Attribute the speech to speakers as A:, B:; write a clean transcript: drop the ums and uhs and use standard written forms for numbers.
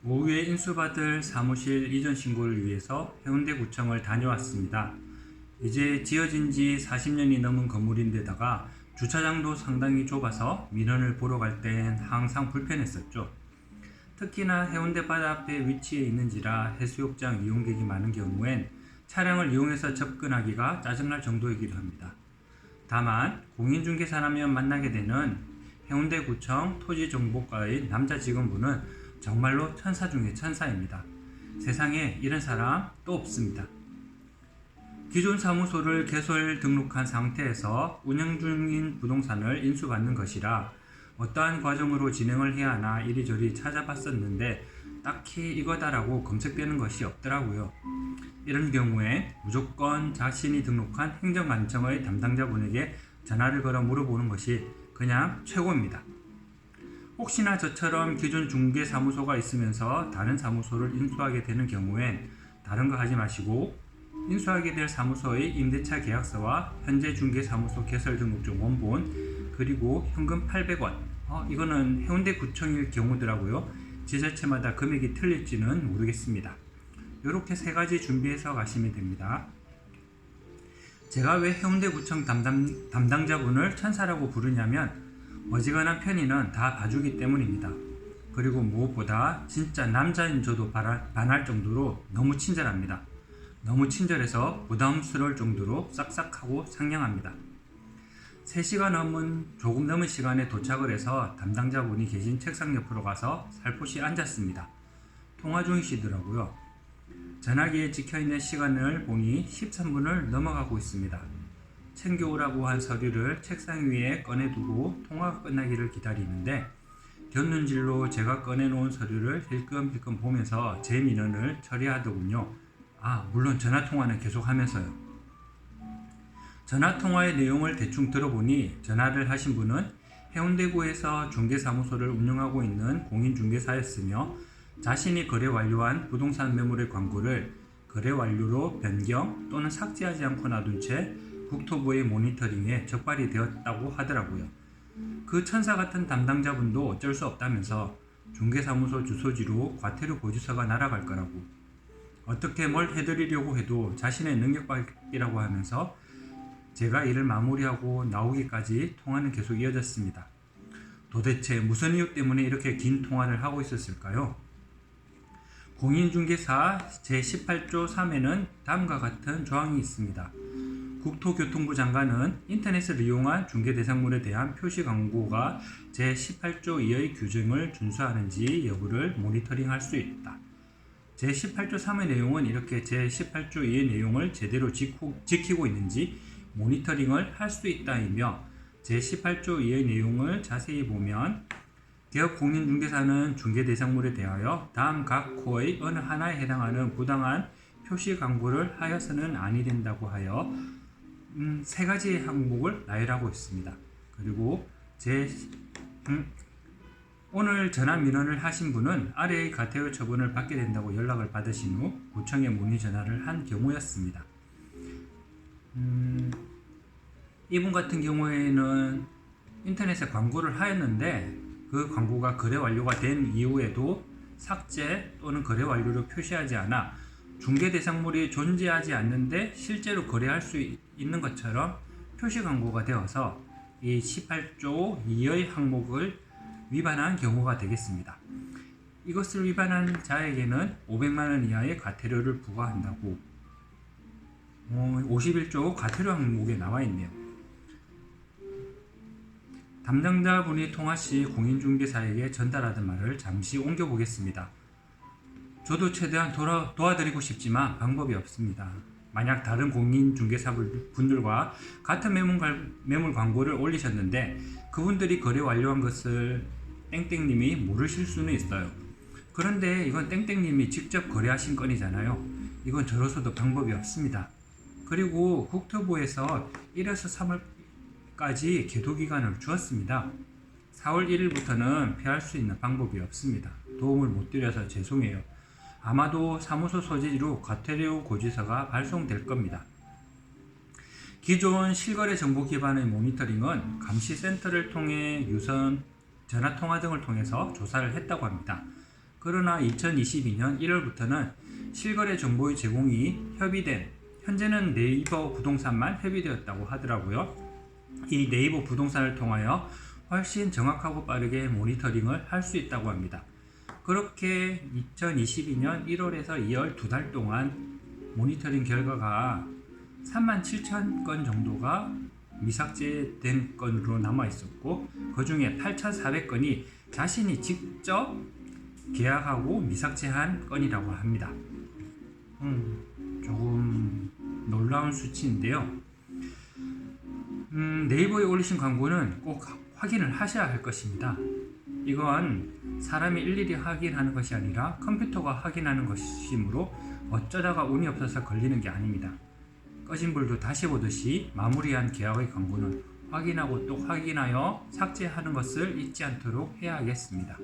A: 오후에 인수받을 사무실 이전 신고를 위해서 해운대구청을 다녀왔습니다. 이제 지어진 지 40년이 넘은 건물인데다가 주차장도 상당히 좁아서 민원을 보러 갈 땐 항상 불편했었죠. 특히나 해운대 바다 앞에 위치해 있는지라 해수욕장 이용객이 많은 경우엔 차량을 이용해서 접근하기가 짜증날 정도이기도 합니다. 다만 공인중개사라면 만나게 되는 해운대구청 토지정보과의 남자 직원분은 정말로 천사 중에 천사입니다. 세상에 이런 사람 또 없습니다. 기존 사무소를 개설 등록한 상태에서 운영 중인 부동산을 인수받는 것이라 어떠한 과정으로 진행을 해야 하나 이리저리 찾아봤었는데 딱히 이거다라고 검색되는 것이 없더라고요. 이런 경우에 무조건 자신이 등록한 행정관청의 담당자분에게 전화를 걸어 물어보는 것이 그냥 최고입니다. 혹시나 저처럼 기존 중개사무소가 있으면서 다른 사무소를 인수하게 되는 경우엔 다른 거 하지 마시고 인수하게 될 사무소의 임대차 계약서와 현재 중개사무소 개설 등록증 원본 그리고 현금 800원 이거는 해운대구청일 경우더라고요. 지자체마다 금액이 틀릴지는 모르겠습니다. 이렇게 세 가지 준비해서 가시면 됩니다. 제가 왜 해운대구청 담당자분을 천사라고 부르냐면 어지간한 편의는 다 봐주기 때문입니다. 그리고 무엇보다 진짜 남자인 저도 반할 정도로 너무 친절합니다. 너무 친절해서 부담스러울 정도로 싹싹하고 상냥합니다. 3시간 조금 넘은 시간에 도착을 해서 담당자분이 계신 책상 옆으로 가서 살포시 앉았습니다. 통화 중이시더라고요. 전화기에 찍혀있는 시간을 보니 13분을 넘어가고 있습니다. 챙겨오라고 한 서류를 책상 위에 꺼내두고 통화가 끝나기를 기다리는데 곁눈질로 제가 꺼내놓은 서류를 힐끔힐끔 보면서 제 민원을 처리하더군요. 물론 전화통화는 계속하면서요. 전화통화의 내용을 대충 들어보니 전화를 하신 분은 해운대구에서 중개사무소를 운영하고 있는 공인중개사였으며 자신이 거래 완료한 부동산 매물의 광고를 거래 완료로 변경 또는 삭제하지 않고 놔둔 채 국토부의 모니터링에 적발이 되었다고 하더라고요. 그 천사 같은 담당자분도 어쩔 수 없다면서 중개사무소 주소지로 과태료 고지서가 날아갈 거라고 어떻게 뭘 해드리려고 해도 자신의 능력 밖이라고 하면서 제가 일을 마무리하고 나오기까지 통화는 계속 이어졌습니다. 도대체 무슨 이유 때문에 이렇게 긴 통화를 하고 있었을까요? 공인중개사 제18조 3에는 다음과 같은 조항이 있습니다. 국토교통부 장관은 인터넷을 이용한 중개대상물에 대한 표시 광고가 제18조 2의 규정을 준수하는지 여부를 모니터링할 수 있다. 제18조 3의 내용은 이렇게 제18조 2의 내용을 제대로 지키고 있는지 모니터링을 할 수 있다이며 제18조 2의 내용을 자세히 보면 개업 공인중개사는 중개대상물에 대하여 다음 각 코의 어느 하나에 해당하는 부당한 표시 광고를 하여서는 아니 된다고 하여 3가지의 항목을 나열하고 있습니다. 그리고 오늘 전화 민원을 하신 분은 아래의 과태료 처분을 받게 된다고 연락을 받으신 후 구청에 문의 전화를 한 경우였습니다. 이분 같은 경우에는 인터넷에 광고를 하였는데 그 광고가 거래 완료가 된 이후에도 삭제 또는 거래 완료를 표시하지 않아 중개 대상물이 존재하지 않는데 실제로 거래할 수 있는 것처럼 표시 광고가 되어서 이 18조 2의 항목을 위반한 경우가 되겠습니다. 이것을 위반한 자에게는 500만원 이하의 과태료를 부과한다고 51조 과태료 항목에 나와 있네요. 담당자분이 통화 시 공인중개사에게 전달하던 말을 잠시 옮겨보겠습니다. 저도 최대한 도와드리고 싶지만 방법이 없습니다. 만약 다른 공인중개사분들과 같은 매물 광고를 올리셨는데 그분들이 거래 완료한 것을 땡땡님이 모르실 수는 있어요. 그런데 이건 땡땡님이 직접 거래하신 건이잖아요. 이건 저로서도 방법이 없습니다. 그리고 국토부에서 1에서 3월까지 계도기간을 주었습니다. 4월 1일부터는 피할 수 있는 방법이 없습니다. 도움을 못 드려서 죄송해요. 아마도 사무소 소지로 과태료 고지서가 발송될 겁니다. 기존 실거래 정보 기반의 모니터링은 감시센터를 통해 유선, 전화통화 등을 통해서 조사를 했다고 합니다. 그러나 2022년 1월부터는 실거래 정보의 제공이 협의된, 현재는 네이버 부동산만 협의되었다고 하더라고요. 이 네이버 부동산을 통하여 훨씬 정확하고 빠르게 모니터링을 할 수 있다고 합니다. 그렇게 2022년 1월에서 2월 두 달 동안 모니터링 결과가 37,000건 정도가 미삭제된 건으로 남아 있었고, 그 중에 8,400건이 자신이 직접 계약하고 미삭제한 건이라고 합니다. 조금 놀라운 수치인데요. 네이버에 올리신 광고는 꼭 확인을 하셔야 할 것입니다. 이건 사람이 일일이 확인하는 것이 아니라 컴퓨터가 확인하는 것이므로 어쩌다가 운이 없어서 걸리는 게 아닙니다. 꺼진 불도 다시 보듯이 마무리한 계약의 광고는 확인하고 또 확인하여 삭제하는 것을 잊지 않도록 해야 하겠습니다.